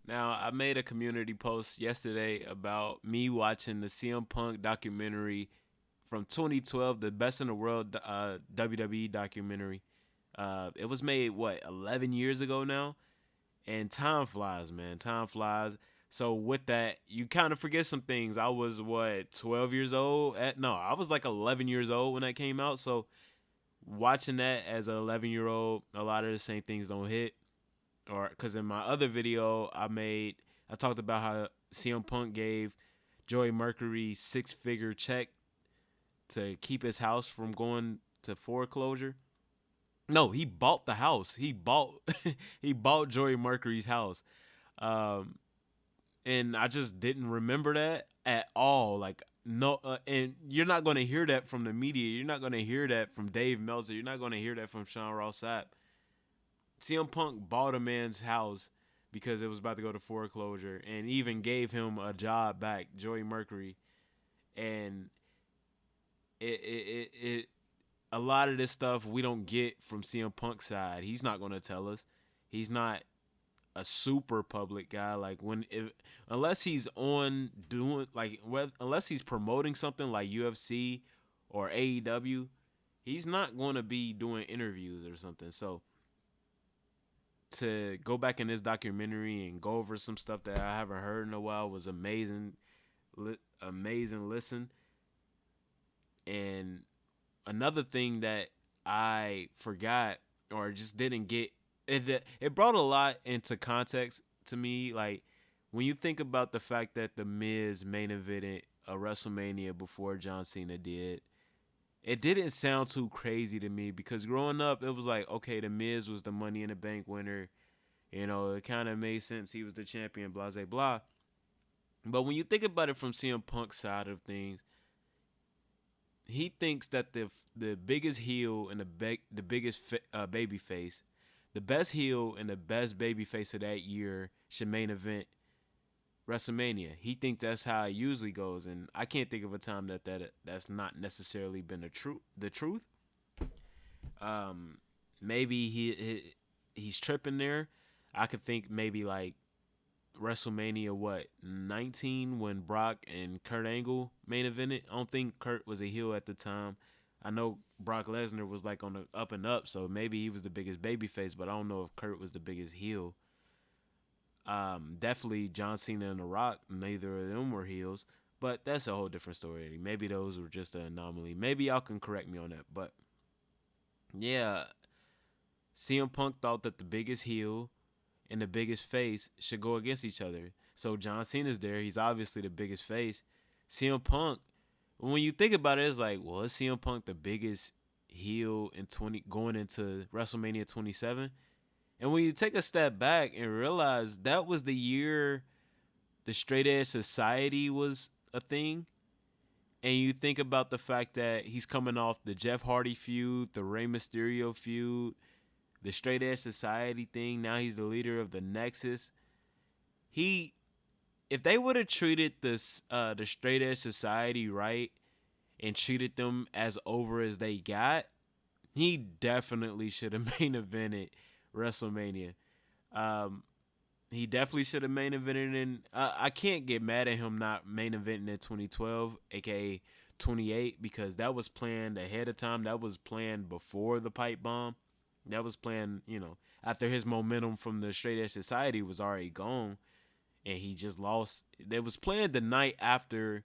Now, I made a community post yesterday about me watching the CM Punk documentary from 2012, the Best in the World WWE documentary. It was made, what, 11 years ago now? And time flies, man. Time flies. So with that, you kind of forget some things. I was what 12 years old. No, I was like 11 years old when that came out. So watching that as an 11-year-old, a lot of the same things don't hit. Or because in my other video I talked about how CM Punk gave Joey Mercury 6-figure check to keep his house from going to foreclosure. No, he bought the house. He bought he bought Joey Mercury's house. Um, and I just didn't remember that at all. Like no, and you're not going to hear that from the media. You're not going to hear that from Dave Meltzer. You're not going to hear that from Sean Ross Sapp. CM Punk bought a man's house because it was about to go to foreclosure, and even gave him a job back, Joey Mercury, and it a lot of this stuff we don't get from CM Punk's side. He's not going to tell us. He's not a super public guy. Like unless he's on doing unless he's promoting something like UFC or AEW, he's not going to be doing interviews or something. So to go back in this documentary and go over some stuff that I haven't heard in a while was amazing. Amazing listen. And another thing that I forgot or just didn't get it brought a lot into context to me. Like when you think about the fact that the Miz main evented a WrestleMania before John Cena did, it didn't sound too crazy to me because growing up it was like, okay, the Miz was the Money in the Bank winner. You know, it kind of made sense. He was the champion, blah, blah, blah. But when you think about it from CM Punk's side of things, he thinks that the biggest heel and the biggest baby face, the best heel and the best baby face of that year should main event WrestleMania. He thinks that's how it usually goes, and I can't think of a time that's not necessarily been the truth. Maybe he's tripping there. I could think maybe like WrestleMania 19 when Brock and Kurt Angle main evented. I don't think Kurt was a heel at the time. I know Brock Lesnar was like on the up and up, so maybe he was the biggest babyface, but I don't know if Kurt was the biggest heel. Definitely John Cena and The Rock, neither of them were heels, but that's a whole different story. Maybe those were just an anomaly. Maybe y'all can correct me on that, but yeah, CM Punk thought that the biggest heel and the biggest face should go against each other. So John Cena's there. He's obviously the biggest face. CM Punk, when you think about it, it's like, well, is CM Punk the biggest heel in going into WrestleMania 27? And when you take a step back and realize that was the year the straight edge society was a thing, and you think about the fact that he's coming off the Jeff Hardy feud, the Rey Mysterio feud, the straight edge society thing. Now he's the leader of the Nexus. If they would have treated the straight edge society right and treated them as over as they got, he definitely should have main evented WrestleMania. He definitely should have main evented in. I can't get mad at him not main eventing in 2012, aka 28, because that was planned ahead of time. That was planned before the pipe bomb. That was planned, after his momentum from the straight edge society was already gone, and he just lost. It was planned the night after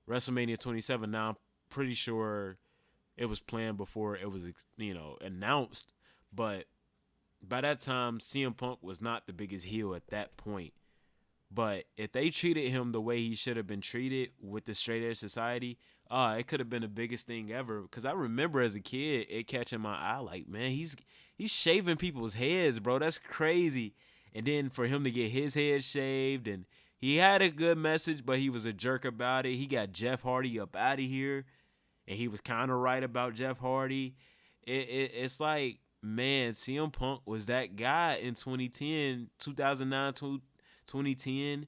WrestleMania 27. Now I'm pretty sure it was planned before it was, announced. But by that time, CM Punk was not the biggest heel at that point. But if they treated him the way he should have been treated with the straight edge society, it could have been the biggest thing ever. Because I remember as a kid, it catching my eye like, man, he's shaving people's heads, bro. That's crazy. And then for him to get his head shaved, and he had a good message, but he was a jerk about it. He got Jeff Hardy up out of here, and he was kind of right about Jeff Hardy. It's like, man, CM Punk was that guy in 2010, 2009, 2010,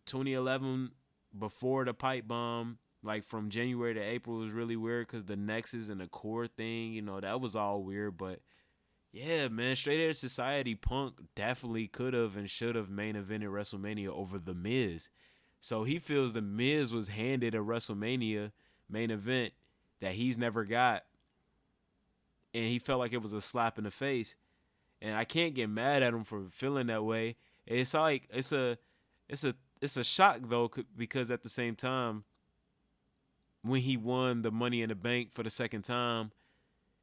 2011, before the pipe bomb. Like from January to April was really weird because the Nexus and the core thing, that was all weird. But Yeah, man, Straight Edge Society Punk definitely could have and should have main evented WrestleMania over The Miz. So he feels The Miz was handed a WrestleMania main event that he's never got, and he felt like it was a slap in the face. And I can't get mad at him for feeling that way. It's like it's a shock though, because at the same time, when he won the Money in the Bank for the second time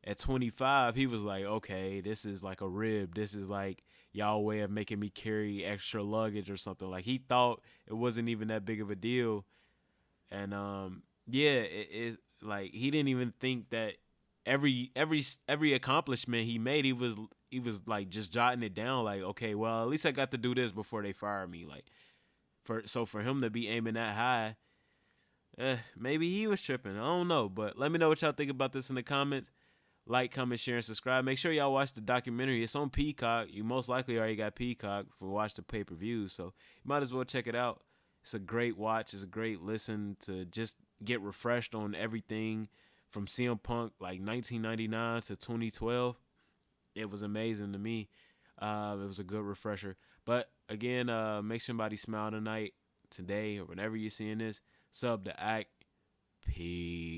at 25, he was like, okay, this is like a rib. This is like y'all way of making me carry extra luggage or something. Like he thought it wasn't even that big of a deal. And yeah, it like he didn't even think that every accomplishment he made, he was like just jotting it down. Like, okay, well, at least I got to do this before they fire me. Like for him to be aiming that high, maybe he was tripping. I don't know, but let me know what y'all think about this in the comments. Like, comment, share, and subscribe. Make sure y'all watch the documentary. It's on Peacock. You most likely already got Peacock for watch the pay-per-view, so you might as well check it out. It's a great watch. It's a great listen to just get refreshed on everything from CM Punk, like 1999 to 2012. It was amazing to me. It was a good refresher. But again, make somebody smile tonight, today, or whenever you're seeing this. Sub to Act. Peace.